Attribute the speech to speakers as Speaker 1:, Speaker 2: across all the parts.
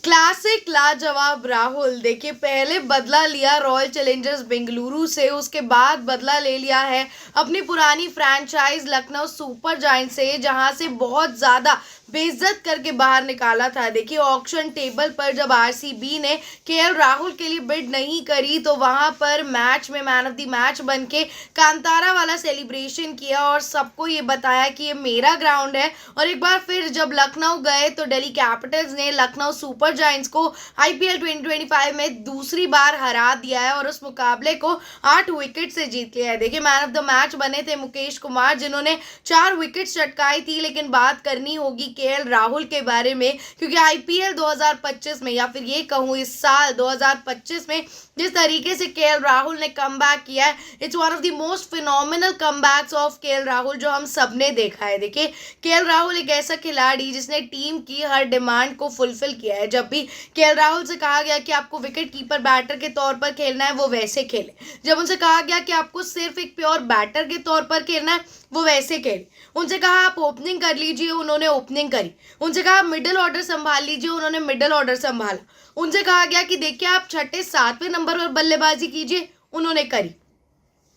Speaker 1: Classic लाजवाब राहुल। देखिए, पहले बदला लिया रॉयल चैलेंजर्स बेंगलुरु से, उसके बाद बदला ले लिया है अपनी पुरानी फ्रैंचाइज लखनऊ सुपर जायंट से, जहां से बहुत ज्यादा बेइज्जत करके बाहर निकाला था। देखिए, ऑक्शन टेबल पर जब आरसीबी ने केएल राहुल के लिए बिड नहीं करी तो वहां पर मैच में मैन ऑफ द मैच बन के कांतारा वाला सेलिब्रेशन किया और सबको ये बताया कि ये मेरा ग्राउंड है। और एक बार फिर जब लखनऊ गए तो दिल्ली कैपिटल्स ने लखनऊ सुपर जायंट्स को आईपीएल 2025 में दूसरी बार हरा दिया है और उस मुकाबले को 8 विकेट से जीत लिया है। देखिए, मैन ऑफ द मैच बने थे मुकेश कुमार, जिन्होंने 4 विकेट चटकाई थी। लेकिन बात करनी होगी केएल राहुल के बारे में, क्योंकि आईपीएल 2025 में, या फिर ये कहूँ इस साल 2025 में जिस तरीके से केएल राहुल ने कमबैक किया है, it's one of the most phenomenal comebacks of KL Rahul जो हम सबने देखा है। देखिए, केएल राहुल एक ऐसा खिलाड़ी जिसने टीम की हर डिमांड को फुलफिल किया है। जब भी केएल राहुल से कहा गया कि आपको विकेट कीपर बैटर के तौर पर खेलना है, वो वैसे खेले। जब उनसे कहा गया कि आपको सिर्फ एक प्योर बैटर के तौर पर खेलना है, वो वैसे खेले। उनसे कहा आप ओपनिंग कर लीजिए, उन्होंने ओपनिंग करी। उनसे कहा मिडिल ऑर्डर संभाल लीजिए, उन्होंने मिडिल ऑर्डर संभाला। उनसे कहा गया कि देखिए आप छठे सातवें नंबर पर बल्लेबाजी कीजिए, उन्होंने करी।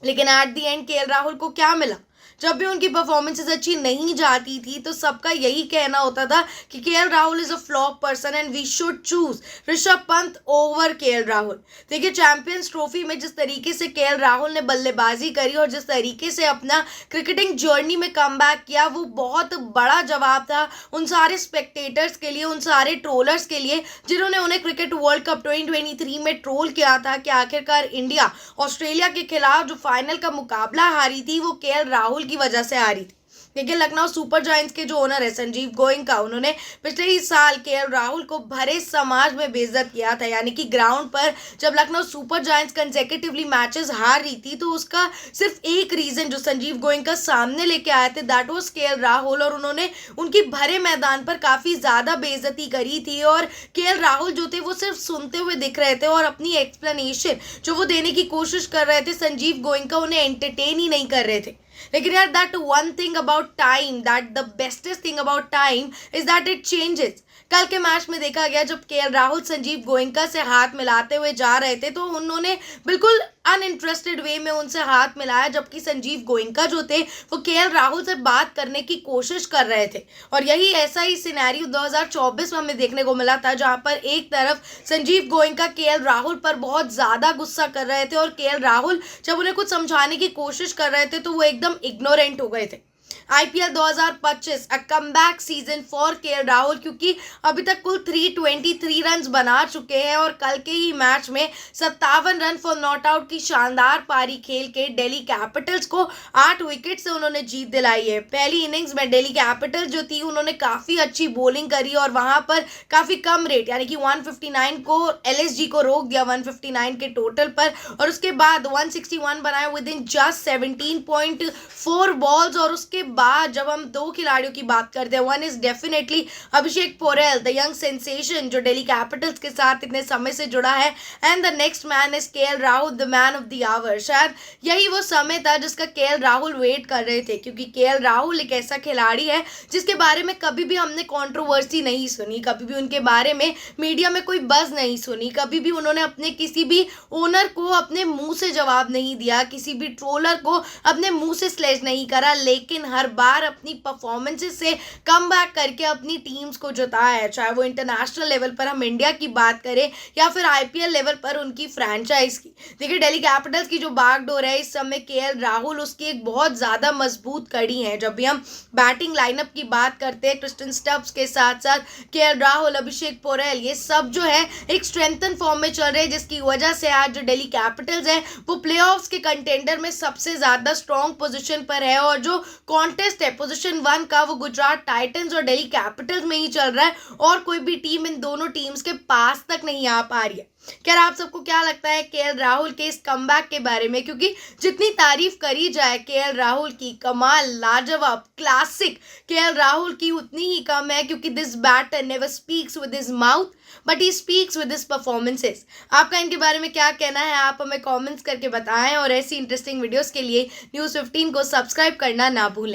Speaker 1: लेकिन at the end KL Rahul को क्या मिला? जब भी उनकी परफॉर्मेंसेस अच्छी नहीं जाती थी तो सबका यही कहना होता था कि KL Rahul is a flop person and we should choose Rishabh Pant over KL Rahul. देखिए, चैंपियंस ट्रॉफी में जिस तरीके से केएल राहुल ने बल्लेबाजी करी और जिस तरीके से अपना क्रिकेटिंग जर्नी में कमबैक किया, वो बहुत बड़ा जवाब था उन सारे स्पेक्टेटर्स के लिए, उन सारे ट्रोलर्स के लिए जिन्होंने उन्हें क्रिकेट वर्ल्ड कप 2023 में ट्रोल किया था कि आखिरकार इंडिया ऑस्ट्रेलिया के खिलाफ जो फाइनल का मुकाबला हारी थी वो केएल राहुल की वजह से हारी थी। देखिए, लखनऊ सुपर जायंट्स के जो ओनर है संजीव गोयनका, उन्होंने पिछले ही साल केएल राहुल को भरे समाज में बेइज्जत किया था। यानी कि ग्राउंड पर जब Lucknow super giants consecutively matches हार रही थी तो उसका सिर्फ एक रीजन जो संजीव गोयनका सामने लेके आए थे, दैट वाज केएल राहुल। और उन्होंने उनकी भरे मैदान पर काफी ज्यादा बेइज्जती करी थी और केएल राहुल जो थे वो सिर्फ सुनते हुए दिख रहे थे और अपनी एक्सप्लेनेशन जो वो देने की कोशिश कर रहे थे, संजीव गोयनका उन्हें एंटरटेन ही नहीं कर रहे थे। लेकिन यार, that one thing about time, that the bestest thing about time is that it changes. कल के मैच में देखा गया जब केएल राहुल संजीव गोयनका से हाथ मिलाते हुए जा रहे थे तो उन्होंने बिल्कुल अनइंटरेस्टेड वे में उनसे हाथ मिलाया, जबकि संजीव गोयनका जो थे वो केएल राहुल से बात करने की कोशिश कर रहे थे। और यही ऐसा ही सिनेरियो 2024 में हमें देखने को मिला था, जहां पर एक तरफ संजीव गोयनका केएल राहुल पर बहुत ज़्यादा गुस्सा कर रहे थे और केएल राहुल जब उन्हें कुछ समझाने की कोशिश कर रहे थे तो वो एकदम इग्नोरेंट हो गए थे। IPL 2025 a comeback season for KL Rahul, क्योंकि अभी तक कुल 323 रन बना चुके हैं और कल के ही मैच में 57 रन फॉर नॉट आउट की शानदार पारी खेल के दिल्ली कैपिटल्स को 8 विकेट से उन्होंने जीत दिलाई है। पहली इनिंग्स में दिल्ली कैपिटल्स जो थी उन्होंने काफ़ी अच्छी बॉलिंग करी और वहां पर काफ़ी कम रेट यानी कि 159 को एलएसजी को रोक दिया 159 के टोटल पर, और उसके बाद 161 बनाए विद इन जस्ट 17.4 बॉल्स। और उसके बाद जब हम दो खिलाड़ियों की बात करते हैं, one is definitely Abhishek Porel, the young sensation जो दिल्ली कैपिटल्स के साथ इतने समय से जुड़ा है, and the next man is KL Rahul, the man of the hour. शायद यही वो समय था जिसका केएल राहुल वेट कर रहे थे, क्योंकि केएल राहुल एक ऐसा खिलाड़ी है जिसके बारे में कभी भी हमने कंट्रोवर्सी नहीं सुनी, कभी भी उनके बारे में मीडिया में कोई बज़ नहीं सुनी, कभी भी उन्होंने अपने किसी भी ओनर को अपने मुंह से जवाब नहीं दिया, किसी भी ट्रोलर को अपने मुंह से स्लैश नहीं करा, लेकिन हर बार अपनी परफॉर्मेंसेस से कमबैक करके अपनी टीम्स को जिताया है। चाहे वो इंटरनेशनल लेवल पर हम इंडिया की बात करें या फिर आईपीएल लेवल पर उनकी फ्रैंचाइज की। देखिए, दिल्ली कैपिटल्स की जो बागडोर है इस समय केएल राहुल उसकी एक बहुत ज़्यादा मजबूत कड़ी है। जब भी हम बैटिंग लाइनअप की बात करते हैं, क्रिस्टन स्टब्स के साथ साथ केएल राहुल, अभिषेक पोरेल, ये सब जो है एक स्ट्रेंथन फॉर्म में चल रहे हैं, जिसकी वजह से आज जो दिल्ली कैपिटल्स है वो प्लेऑफ्स के कंटेंडर में सबसे ज़्यादा स्ट्रॉन्ग पोजीशन पर है। और जो कॉन्टेस्ट है पोजीशन 1 का वो गुजरात टाइटंस और दिल्ली कैपिटल्स में ही चल रहा है और कोई भी टीम इन दोनों टीम्स के पास तक नहीं आ पा रही है। क्या आप सबको क्या लगता है केएल राहुल के इस कमबैक के बारे में? क्योंकि जितनी तारीफ करी जाए केएल राहुल की, कमाल, लाजवाब, क्लासिक केएल राहुल की, उतनी ही कम है, क्योंकि this batter never speaks with his mouth but he speaks with his performances. आपका इनके बारे में क्या कहना है? आप हमें कमेंट्स करके बताएं और ऐसी इंटरेस्टिंग वीडियोस के लिए न्यूज़ 15 को सब्सक्राइब करना ना भूलें।